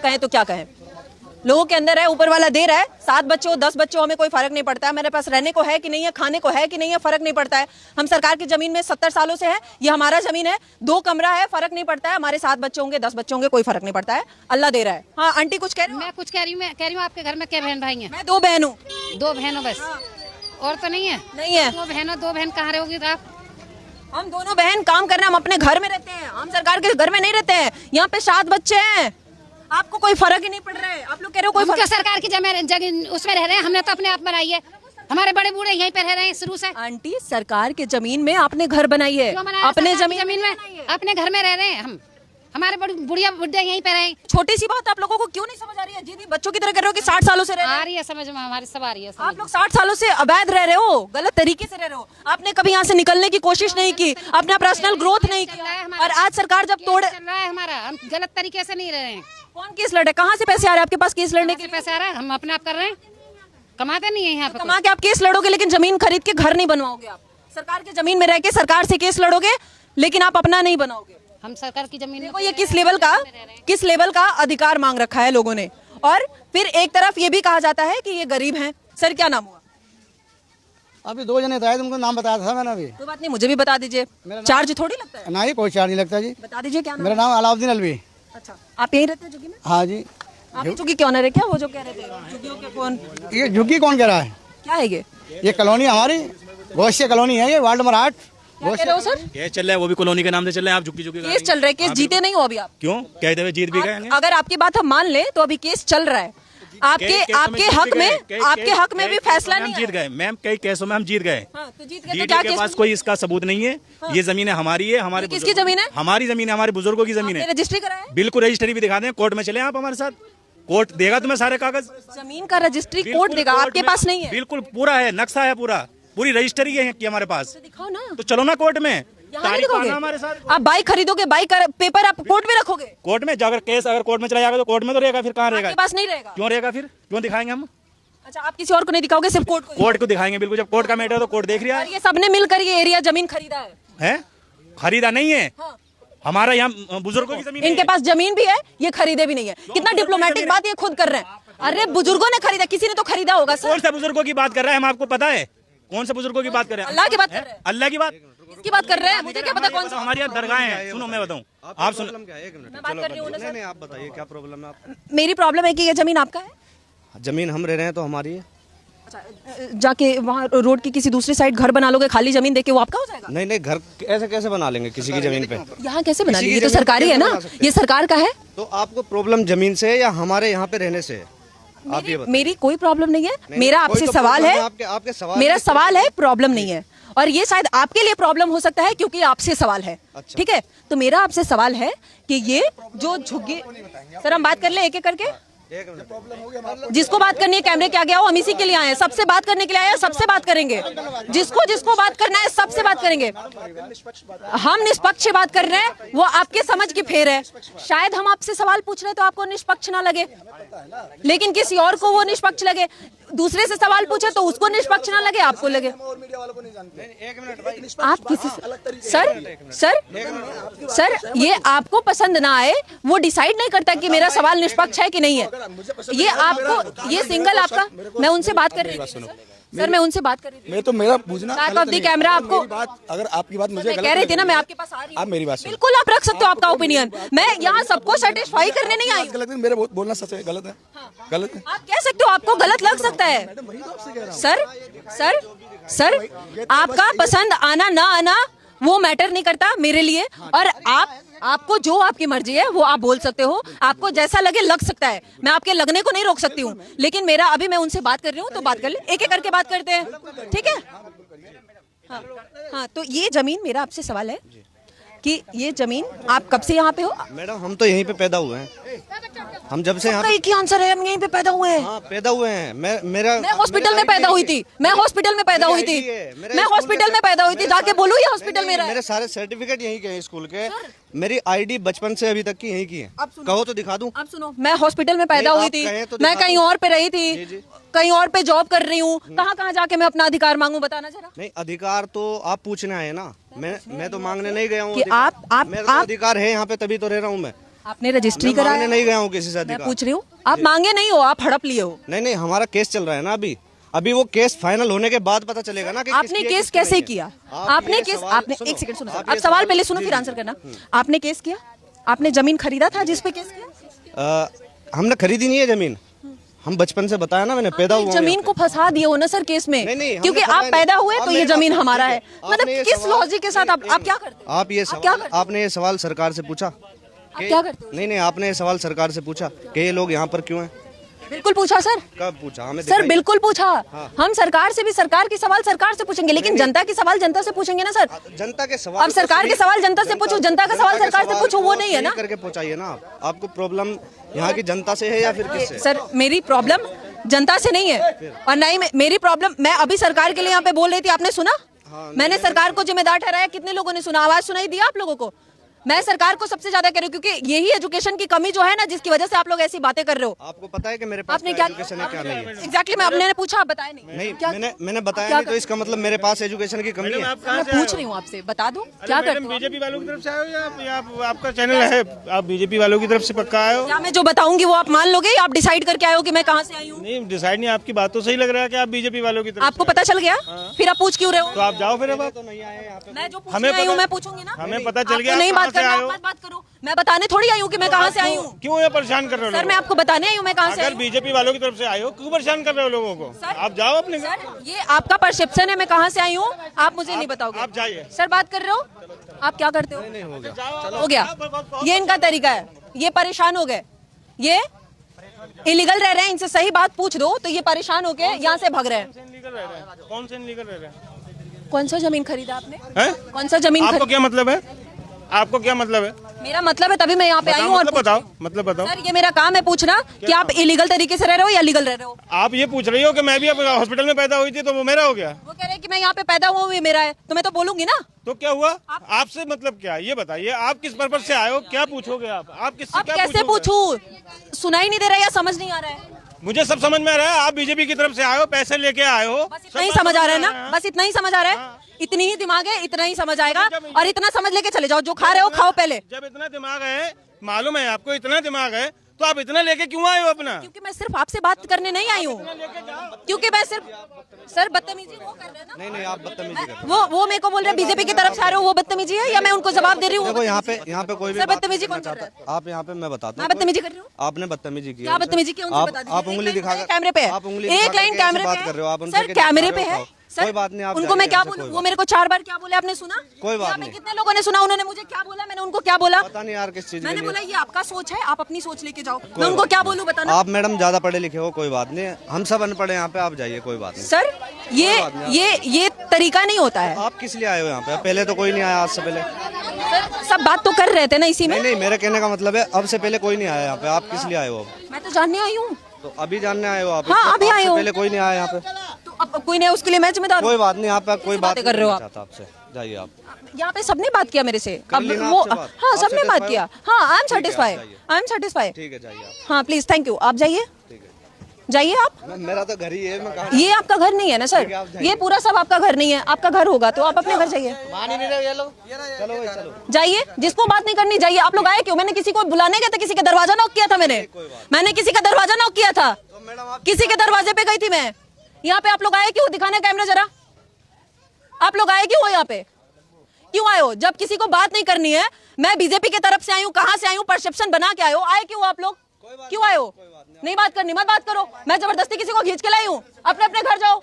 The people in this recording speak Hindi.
कहें तो क्या कहें। लोगों के अंदर है, ऊपर वाला दे रहा है, 7 बच्चे हो 10 बच्चे हो हमें कोई फर्क नहीं पड़ता है, मेरे पास रहने को है कि नहीं है, खाने को है कि नहीं है, फर्क नहीं पड़ता है। हम सरकार की जमीन में 70 सालों से है, ये हमारा जमीन है, 2 कमरा है, फर्क नहीं पड़ता है, हमारे 7 बच्चे होंगे 10 बच्चे होंगे कोई फर्क नहीं पड़ता है, अल्लाह दे रहा है। हाँ आंटी कुछ कह रही हो? मैं कुछ कह रही हूँ आपके घर में क्या बहन भाई हैं? मैं 2 बहन हूँ। 2 बहनों बस? और तो नहीं है? नहीं है। 2 बहन कहाँ रहोगी तो आप? हम दोनों बहन काम करना, हम अपने घर में रहते हैं, हम सरकार के घर में नहीं रहते हैं। यहाँ पे 7 बच्चे हैं, आपको कोई फर्क ही नहीं पड़ रहा है। आप लोग कह रहे हो कोई फर्क? सरकार की जमीन उसमें रह रहे हैं, हमने तो अपने आप बनाई है, हमारे बड़े बूढ़े यहीं पे रह रहे हैं शुरू से। आंटी सरकार के जमीन में आपने घर बनाई है, अपने जमीन में अपने घर में रह रहे हैं हम, हमारे बड़ी बुढ़िया बुढ़िया यहीं पे रहे। छोटी सी बात आप लोगों को क्यों नहीं समझ आ रही है? जी बच्चों की तरह कर रहे हो कि 60 सालों से रह रहे हो? आ रही है समझ में, हमारी सब आ रही है। आप लोग 60 सालों से अवैध रह रहे हो, गलत तरीके से रह रहे हो, आपने कभी यहाँ से निकलने की कोशिश नहीं की, अपना पर्सनल ग्रोथ नहीं किया, और आज सरकार जब तोड़ चल रहा है हमारा, हम गलत तरीके से नहीं रह रहे हैं। कौन केस लड़े? कहाँ से पैसे आ रहे हैं आपके पास केस लड़ने के? पैसे आ रहा है, हम अपने आप कर रहे हैं, कमाते नहीं है यहाँ पे। कमा के आप केस लड़ोगे लेकिन जमीन खरीद के घर नहीं बनवाओगे। आप सरकार की जमीन में रह के सरकार से केस लड़ोगे लेकिन आप अपना नहीं बनाओगे। हम सरकार की जमीन देखो ये किस लेवल का अधिकार मांग रखा है लोगों ने। और फिर एक तरफ ये भी कहा जाता है कि ये गरीब हैं। सर क्या नाम हुआ? अभी 2 जने थे, तुमको नाम बताया था मैंने अभी। कोई बात नहीं, मुझे भी बता दीजिए। चार्ज थोड़ी लगता है? नहीं कोई चार्ज नहीं लगता जी। बता दीजिए क्या नाम? मेरा नाम अलाउद्दीन अलवी। अच्छा, आप यहीं रहते हैं झुग्गी में? हाँ जी। आप झुग्गी क्यों है क्या? वो जो कह रहे थे झुग्गियों के कौन? ये झुग्गी कौन कह रहा है? क्या है ये कॉलोनी हमारी गोश्य कॉलोनी है, ये वार्ड नंबर 8। क्या कह रहे हो सर? केस चल रहा है, वो भी कॉलोनी के नाम से चल रहे हैं। आप झुग्गी केस चल रहा है, केस जीते नहीं हो अभी आप? क्यों कहते हुए जीत भी गए? अगर आपकी बात हम मान ले तो अभी केस चल रहा है, आपके हक में भी फैसला नहीं जीत गए मैम, कई केसों में हम जीत गए। तो जीत गए तो क्या के पास कोई इसका सबूत नहीं है। ये जमीन है हमारी है, हमारे किसकी जमीन है? हमारी जमीन है, हमारे बुजुर्गों की जमीन है। रजिस्ट्री कराया? बिल्कुल रजिस्ट्री भी दिखा दें, कोर्ट में चले आप हमारे साथ, कोर्ट देगा तुम्हें सारे कागज। जमीन का रजिस्ट्री कोर्ट देगा, आपके पास नहीं है? बिल्कुल पूरा है, नक्शा है, पूरी रजिस्ट्री है की हमारे पास। दिखाओ ना। तो चलो ना कोर्ट में, हमारे साथ। आप बाइक खरीदोगे, बाइक का पेपर आप कोर्ट में रखोगे? कोर्ट में अगर केस अगर कोर्ट में चला जाएगा तो कोर्ट में तो रहेगा, फिर कहाँ रहेगा? आपके पास नहीं रहेगा। क्यों रहेगा? फिर क्यों दिखाएंगे हम? अच्छा, आप किसी और को नहीं दिखाओगे, सिर्फ कोर्ट को? कोर्ट को दिखाएंगे बिल्कुल, जब कोर्ट का मैटर है तो कोर्ट देख रहा है। ये सबने मिलकर ये एरिया जमीन खरीदा है? खरीदा नहीं है। हमारा यहाँ बुजुर्गों की जमीन, इनके पास जमीन भी है, ये खरीदे भी नहीं है। कितना डिप्लोमेटिक बात ये खुद कर रहे हैं। अरे बुजुर्गों ने खरीदा, किसी ने तो खरीदा होगा सर। कौन सा बुजुर्गों की बात कर रहे हैं हम, आपको पता है? कौन सा बुजुर्गों की बात कर रहे हैं? अल्लाह की बात कर रहे हैं। अल्लाह की बात किसकी बात कर रहे हैं? मुझे क्या पता कौन सा। हमारी यहाँ दरगाहें हैं। सुनो मैं बताऊँ, आप सुनो। मैं बात कर रही हूँ। नहीं आप बताइए क्या प्रॉब्लम है आपको? मेरी प्रॉब्लम है कि ये जमीन आपका है। जमीन हम रह रहे हैं तो हमारी है। अच्छा, जाके वहाँ रोड की किसी दूसरी साइड घर बना लोगे, खाली जमीन देके वो आपका हो जाएगा? नहीं घर ऐसे कैसे बना लेंगे किसी की जमीन पे? यहाँ कैसे बना लेंगे? ये तो सरकारी है ना, ये सरकार का है। तो आपको प्रॉब्लम जमीन से है या हमारे यहाँ पे रहने से है? आप ये मेरी कोई प्रॉब्लम नहीं है। मेरा आपसे सवाल है, आपके सवाल, मेरा सवाल है, प्रॉब्लम नहीं है। और ये शायद आपके लिए प्रॉब्लम हो सकता है क्योंकि आपसे सवाल है। अच्छा। ठीक है, तो मेरा आपसे सवाल है कि ये जो झुग्गी, सर हम बात कर ले एक एक करके। जिसको बात करनी है कैमरे के आगे आओ, हम इसी के लिए आए हैं, सबसे बात करने के लिए आए हैं, सबसे बात करेंगे। जिसको बात करना है सबसे बात करेंगे। हम निष्पक्ष बात कर रहे हैं, वो आपके समझ की फेर है। शायद हम आपसे सवाल पूछ रहे हैं तो आपको निष्पक्ष ना लगे, लेकिन किसी और को वो निष्पक्ष लगे। दूसरे से सवाल पूछे तो उसको निष्पक्ष ना लगे, आपको लगे। आप किसी सर ये आपको पसंद ना आए, वो डिसाइड नहीं करता कि मेरा सवाल निष्पक्ष है कि नहीं है। ये आपको, ये सिंगल आपका, मैं उनसे बात कर रही थी सर, मैं उनसे बात कर रही थी। मैं तो मेरा पूछना कैमरा आपको अगर आपकी बात मुझे कह रही थी ना, मैं आपके पास आ रही हूं। आप मेरी बात सुनो। बिल्कुल आप रख सकते हो आपका ओपिनियन। मैं यहाँ सबको सेटिस्फाई करने नहीं आई। गलत है, मेरे बोलना सच है, गलत है। गलत है, आप कह सकते हो, आपको गलत लग सकता है। सर आपका पसंद आना ना आना वो मैटर नहीं करता मेरे लिए। और आपको जो आपकी मर्जी है वो आप बोल सकते हो, आपको जैसा लगे लग सकता है। मैं आपके लगने को नहीं रोक सकती हूँ, लेकिन मेरा अभी मैं उनसे बात कर रही हूँ तो बात कर ले, एक एक करके बात करते हैं, ठीक है? हाँ, तो ये जमीन, मेरा आपसे सवाल है कि ये जमीन आप कब से यहाँ पे हो? मैडम हम तो यहीं पे पैदा हुए हैं, हम जब से यहाँ। एक ही आंसर है, हम यहीं पे पैदा हुए हैं। हाँ पैदा हुए हैं। मैं हॉस्पिटल में पैदा हुई थी, मैं हॉस्पिटल में पैदा हुई थी, मैं हॉस्पिटल में पैदा हुई थी। जाके बोलो ये हॉस्पिटल मेरा है। मेरे सारे सर्टिफिकेट यहीं के हैं स्कूल के। मेरी आईडी बचपन से अभी तक की यहीं की है। कहो तो दिखा दूं। आप सुनो, मैं हॉस्पिटल में पैदा हुई थी, मैं कहीं और पे रही थी, कहीं और पे जॉब कर रही हूँ। कहाँ जाके मैं अपना अधिकार मांगू, बताना जरा। नहीं अधिकार तो आप पूछने आए ना, मैं तो मांगने नहीं गया हूँ। आप मेरा अधिकार है यहाँ पे, तभी तो रह रहा हूँ मैं। आपने रजिस्ट्री मैं मांगने कराया? नहीं गया हूँ किसी से मैं अधिकार। पूछ रही हूँ, आप मांगे नहीं हो, आप हड़प लिए हो। नहीं नहीं, हमारा केस चल रहा है ना अभी। अभी वो केस फाइनल होने के बाद पता चलेगा ना कि आपने किसकी है, केस किसकी कैसे नहीं है। किया? आप आपने ये केस सवाल आपने सुनो, एक सेकंड सुनो सर, आप आप ये सवाल पहले सुनो जी, फिर जी, आंसर करना। आपने केस किया? आपने जमीन खरीदा था जिस पे केस किया? हमने खरीदी नहीं है जमीन। हम बचपन से बताया ना, मैंने पैदा हुआ हूँ जमीन यहाँ को फंसा दिए हो ना सर केस में। नहीं, हमने क्योंकि फंसाया आप नहीं। पैदा हुए आप तो ये मेरी जमीन बात- हमारा है। ठीक है। मतलब आपने ये किस सवाल- लॉजिक के साथ आप क्या करते हो? आप ये क्या सवाल करते आपने ये सवाल सरकार से पूछा? आप क्या करते हो? नहीं नहीं, आपने ये सवाल सरकार से पूछा कि ये लोग यहाँ पर क्यों हैं? बिल्कुल पूछा सर। कब पूछा? हमें सर दिखाइए। बिल्कुल पूछा। हाँ। हम सरकार से भी सरकार की सवाल सरकार से पूछेंगे, लेकिन जनता की सवाल जनता से पूछेंगे ना सर। जनता के सवाल अब सरकार के सवाल जनता से पूछो, जनता का सवाल सरकार से पूछो, वो नहीं है ना। करके पहुंचाइए ना आप। आपको प्रॉब्लम यहाँ की जनता से है या फिर किससे? सर मेरी प्रॉब्लम जनता से नहीं है, और ना ही मेरी प्रॉब्लम, मैं अभी सरकार के लिए यहाँ पे बोल रही थी, आपने सुना? मैंने सरकार को जिम्मेदार ठहराया, कितने लोगों ने सुना? आवाज सुनाई दिया आप लोगों को? मैं सरकार को सबसे ज्यादा कह रही हूँ, क्योंकि यही एजुकेशन की कमी जो है ना, जिसकी वजह से आप लोग ऐसी बातें कर रहे हो। आपको पता है कि मेरे पास आपने क्या क्या एजुकेशन है क्या नहीं है? एग्जैक्टली मैं आपने पूछा, आप बताया नहीं। नहीं, क्या? मैंने बताया क्या नहीं, तो इसका मतलब मेरे पास एजुकेशन की कमी है। मैं पूछ रही हूँ आपसे, बता दो क्या करते हो? बीजेपी वालों की तरफ से आए हो या आपका चैनल है, आप बीजेपी वालों की तरफ से पक्का आए हो? क्या मैं जो बताऊंगी वो आप मान लोगे, या आप डिसाइड करके आए हो कि मैं कहाँ से आई हूँ? नहीं डिसाइड नहीं, आपकी बातों से ही लग रहा है कि आप बीजेपी वालों की तरफ आपको पता चल गया? फिर आप पूछ क्यों रहे तो हो? आप जाओ फिर। अब आप मैं जो पूछने हमें आई हूँ पता- मैं पूछूंगी ना। हमें पता चल गया आपको नहीं आप बात कहाँ से करना, आए आप हो। मत बात करो। मैं बताने थोड़ी आई हूँ कि मैं कहाँ से आई हूँ। क्यों ये परेशान कर रहे हो सर लोगों मैं आपको बताने आई हूँ मैं कहाँ को? से आई अगर हूँ। बीजेपी वालों की तरफ से आए हो, क्यों परेशान कर रहे हो लोगों को? सर, आप जाओ अपने सर ये आपका परसेप्शन है, मैं कहाँ से आई हूँ आप मुझे नहीं बताओगे। आप जाइए। सर बात कर रहे हो, आप क्या करते हो? हो गया, ये इनका तरीका है। ये परेशान हो गए, ये इलीगल रह रहे हैं, इनसे सही बात पूछ दो तो ये परेशान होके यहाँ से भाग रहे हैं। कौन से इनलीगल रह रहे हैं? कौन सा जमीन खरीदा आपने? हैं? कौन सा जमीन आपको खरीदा? क्या मतलब है? आपको क्या मतलब है? मेरा मतलब है, तभी मैं यहाँ पे आई हूँ। और मतलब बताओ, मतलब बताओ। सर ये मेरा काम है पूछना कि आप इलीगल तरीके से रह रहे हो या लीगल रह रहे हो। आप ये पूछ रही हो कि मैं भी हॉस्पिटल में पैदा हुई थी तो वो मेरा हो गया, वो कह रहे हैं कि मैं यहाँ पे पैदा हुआ हूँ, ये मेरा है, तो मैं तो बोलूंगी ना। तो क्या हुआ? आपसे मतलब क्या? ये बताइए, आप किस पर्पज से आए हो? क्या पूछोगे आप किससे अब क्या कैसे पूछोगे? पूछूं? सुनाई नहीं दे रहा है या समझ नहीं आ रहा है? मुझे सब समझ में आ रहा है। आप बीजेपी की तरफ से आए हो, पैसे लेके आए हो, बस इतना ही समझ आ रहा है ना, बस इतना ही समझ आ रहा है। इतनी ही दिमाग है, इतना ही समझ आएगा, और इतना समझ लेके चले जाओ, जो खा रहे हो खाओ पहले। जब इतना दिमाग है, मालूम है आपको इतना दिमाग है, तो आप इतना लेके क्यों आए हो अपना? क्योंकि मैं सिर्फ आपसे बात करने नहीं आई हूँ, क्योंकि मैं सिर्फ सर बदतमीजी वो कर रहे हैं ना। नहीं नहीं, आप बदतमीजी कर रहे वो मेरे को बोल रहे हैं बीजेपी की तरफ से आ रहे हो, वो बदतमीजी है, या मैं उनको जवाब दे रही हूँ? हो। देखो यहाँ पे कोई भी सर बात बदतमीजी करना कौन कर रहा चाहता है, आप यहाँ पे मैं बताता मैं हूँ। बदतमीजी कर रही हूँ? आपने बदतमीजी की है क्या उनसे। बदतमीजी की? उनसे बता दीजिए। आप उंगली एक लाइन दिखाकर कैमरे पे है, आप उंगली एक दिखाकर लाइन कैसे कैमरे बात पे कर रहे हो? आप है उनसे सर, क्या कैमरे कर पे रहे हो? है बताओ। सर। कोई बात नहीं, आप उनको मैं जाइए, क्या हमसे बोलूं? कोई वो बात मेरे को 4 बार क्या बोले आपने सुना? कोई बात यहाँ पे नहीं। कितने लोगों ने सुना? उन्होंने मुझे क्या बोला, मैंने उनको क्या बोला? पता नहीं यार किस चीज के मैंने लिए। बोला ये आपका सोच है, आप अपनी सोच लेके जाओ। मैं उनको क्या बोलूं बताना? आप मैडम ज्यादा पढ़े लिखे हो, कोई बात नहीं, हम सब अनपढ़ हैं यहाँ पे, आप जाइए, कोई बात नहीं। सर ये तरीका नहीं होता है। आप किस लिए आए हो यहाँ पे? पहले तो कोई नहीं आया आज से पहले। सर सब बात तो कर रहे थे ना इसी में। नहीं नहीं, मेरे कहने का मतलब है अब से पहले कोई नहीं आया यहाँ पे, आप किस लिए आए हो? अब मैं तो जानने आई हूँ। तो अभी जानने आए हो आप? हाँ, इसलिए अभी आप आए से हो। पहले कोई नहीं आया यहाँ पे। तो अब कोई नहीं, उसके लिए मैं जिम्मेदार हूँ। कोई बात नहीं, आप कोई बात बातें कर रहे हो आप? चाहता आपसे, जाइए आप। यहाँ पे सबने बात किया मेरे से। कर अब ली ना वो आपसे बात? हाँ आप सबने बात satisfy किया। हो? हाँ आई एम ठीक है, आप सेटिस्फाइड, जाइए। I am satisfied. ठीक है, जाइए आप। हाँ प्लीज, थैंक यू। आप जाइए, ठीक है, जाइए आप। मेरा तो घर ही है, मैं कहाँ। ये आपका घर नहीं है ना सर, ये पूरा सब आपका घर नहीं है। आपका घर होगा तो आप अपने घर जाइए, मान ही नहीं रहे ये लोग। चलो भाई चलो। जाइए। जिसको बात नहीं करनी जाइए। आप लोग आए क्यों? मैंने किसी को बुलाने गया था, किसी का दरवाजा नॉक किया था मैंने किसी का दरवाजा नॉक किया था, किसी के दरवाजे पे गई थी मैं। यहाँ पे आप लोग आए क्यों? दिखाना कैमरा जरा। आप लोग आए क्यों हो यहाँ पे? क्यों आए हो? जब किसी को बात नहीं करनी है, मैं बीजेपी की तरफ से आई हूँ, कहाँ से आई हूँ, परसेप्शन बना के आए हो। आए क्यों आप लोग? क्यों आए हो? नहीं बात करनी, मत बात करो। मैं जबरदस्ती किसी को खींच के लाई हूँ? अपने अपने घर जाओ।